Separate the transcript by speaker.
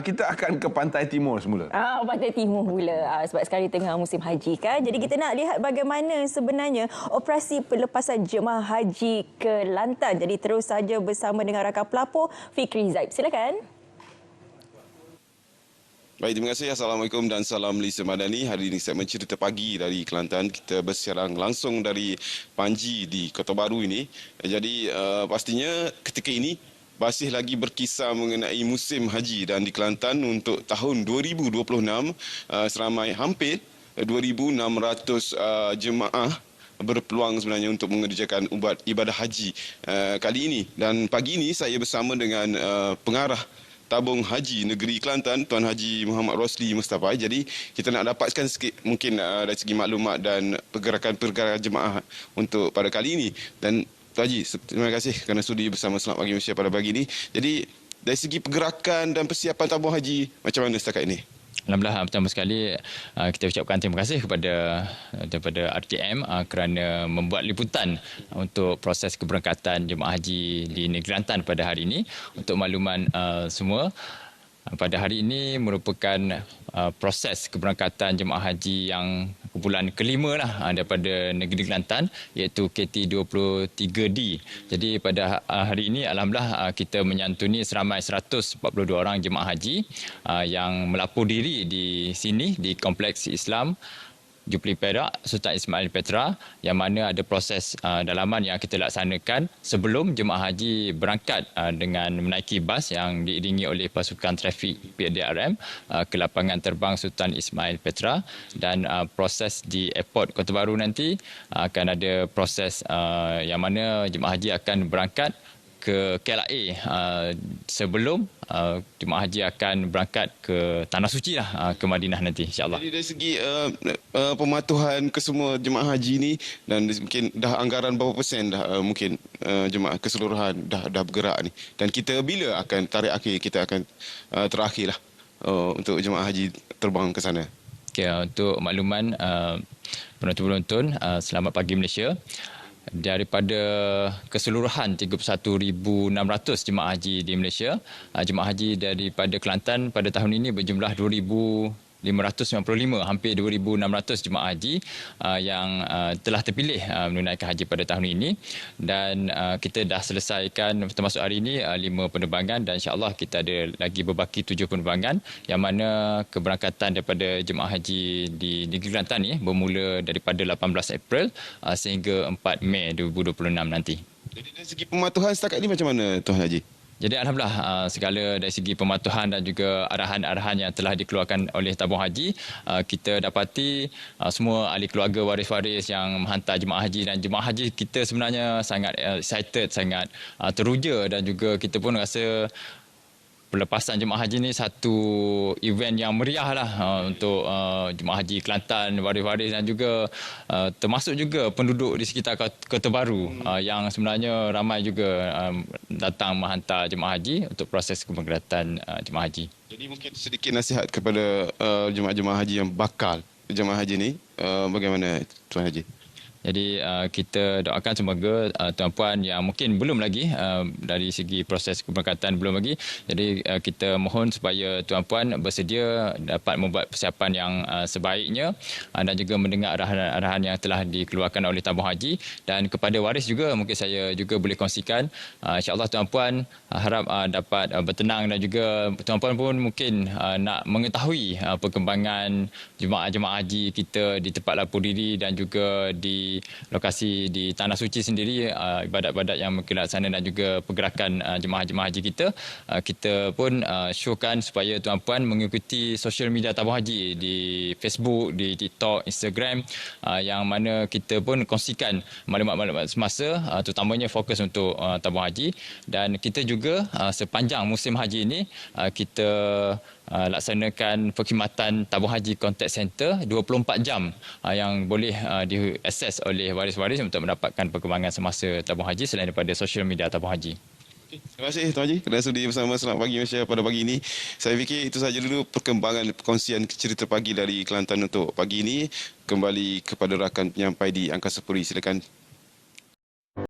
Speaker 1: Kita akan ke Pantai Timur semula.
Speaker 2: Pantai Timur pula. Sebab sekarang tengah musim haji kan. Jadi kita nak lihat bagaimana sebenarnya operasi pelepasan jemaah haji ke Kelantan. Jadi terus saja bersama dengan rakan pelapor Fikri Zaib. Silakan.
Speaker 3: Baik, terima kasih. Assalamualaikum dan salam Malaysia Madani. Hari ini segmen Cerita Pagi dari Kelantan. Kita bersiaran langsung dari Panji di Kota Baru ini. Jadi pastinya ketika ini masih lagi berkisar mengenai musim haji dan di Kelantan untuk tahun 2026 seramai hampir 2,600 jemaah berpeluang sebenarnya untuk mengerjakan ibadah haji kali ini. Dan pagi ini saya bersama dengan pengarah Tabung Haji Negeri Kelantan, Tuan Haji Muhammad Rosli Mustafa. Jadi kita nak dapatkan sikit mungkin dari segi maklumat dan pergerakan jemaah untuk pada kali ini. Dan Tuan Haji, terima kasih kerana sudi bersama Selamat Pagi Malaysia pada pagi ini. Jadi dari segi pergerakan dan persiapan tabung haji, macam mana setakat ini?
Speaker 4: Alhamdulillah, pertama sekali kita ucapkan terima kasih daripada RTM kerana membuat liputan untuk proses keberangkatan jemaah haji di Negeri Kelantan pada hari ini. Untuk makluman semua, pada hari ini merupakan proses keberangkatan jemaah haji yang kumpulan kelima daripada Negeri Kelantan, iaitu KT23D. Jadi pada hari ini alhamdulillah kita menyantuni seramai 142 orang jemaah haji yang melapor diri di sini di Kompleks Islam Jupli Perak Sultan Ismail Petra, yang mana ada proses dalaman yang kita laksanakan sebelum jemaah haji berangkat dengan menaiki bas yang diiringi oleh pasukan trafik PDRM ke lapangan terbang Sultan Ismail Petra. Dan proses di airport Kota Baru nanti akan ada proses yang mana jemaah haji akan berangkat ke KLIA sebelum jemaah haji akan berangkat ke Tanah Suci ke Madinah nanti, insyaAllah.
Speaker 3: Jadi dari segi pematuhan ke semua jemaah haji ini, dan mungkin dah anggaran berapa persen dah mungkin jemaah keseluruhan dah bergerak ni, dan kita bila akan tarikh akhir kita akan terakhir untuk jemaah haji terbang ke sana?
Speaker 4: Okay, untuk makluman penonton-penonton, Selamat Pagi Malaysia. Daripada keseluruhan 31,600 jemaah haji di Malaysia, jemaah haji daripada Kelantan pada tahun ini berjumlah 2,595, hampir 2,600 jemaah haji yang telah terpilih menunaikan haji pada tahun ini. Dan kita dah selesaikan termasuk hari ini 5 penerbangan, dan insya-Allah kita ada lagi berbaki 7 penerbangan, yang mana keberangkatan daripada jemaah haji di Negeri Kelantan ni bermula daripada 18 April sehingga 4 Mei 2026 nanti.
Speaker 3: Jadi dari segi pematuhan setakat ini macam mana Tuan Haji?
Speaker 4: Jadi alhamdulillah segala dari segi pematuhan dan juga arahan-arahan yang telah dikeluarkan oleh tabung haji, kita dapati semua ahli keluarga, waris-waris yang menghantar jemaah haji, dan jemaah haji kita sebenarnya sangat excited, sangat teruja, dan juga kita pun rasa pelepasan jemaah haji ni satu event yang meriah untuk jemaah haji Kelantan, waris-waris, dan juga termasuk juga penduduk di sekitar Kota Baru yang sebenarnya ramai juga datang menghantar jemaah haji untuk proses keberangkatan jemaah haji.
Speaker 3: Jadi mungkin sedikit nasihat kepada jemaah-jemaah haji yang bakal jemaah haji ni, bagaimana Tuan Haji?
Speaker 4: Jadi kita doakan semoga tuan-puan yang mungkin belum lagi dari segi proses keberangkatan belum lagi. Jadi kita mohon supaya tuan-puan bersedia dapat membuat persiapan yang sebaiknya dan juga mendengar arahan-arahan yang telah dikeluarkan oleh tabung haji. Dan kepada waris juga mungkin saya juga boleh kongsikan, insya-Allah tuan-puan harap dapat bertenang, dan juga tuan-puan pun mungkin nak mengetahui perkembangan jemaah-jemaah haji kita di tempat lapor diri dan juga di lokasi di Tanah Suci sendiri, ibadat-ibadat yang dilaksanakan dan juga pergerakan jemaah-jemaah haji kita. Kita pun showkan supaya tuan-puan mengikuti sosial media tabung haji di Facebook, di TikTok, Instagram, yang mana kita pun kongsikan maklumat-maklumat semasa, terutamanya fokus untuk tabung haji. Dan kita juga sepanjang musim haji ini kita laksanakan perkhidmatan tabung haji contact center 24 jam yang boleh diakses oleh waris-waris untuk mendapatkan perkembangan semasa tabung haji selain daripada social media tabung haji.
Speaker 3: Terima kasih Tuan Haji kerana sudi bersama Selamat Pagi Malaysia pada pagi ini. Saya fikir itu sahaja dulu perkembangan perkongsian cerita pagi dari Kelantan untuk pagi ini. Kembali kepada rakan penyampai di Angkasa Puri. Silakan.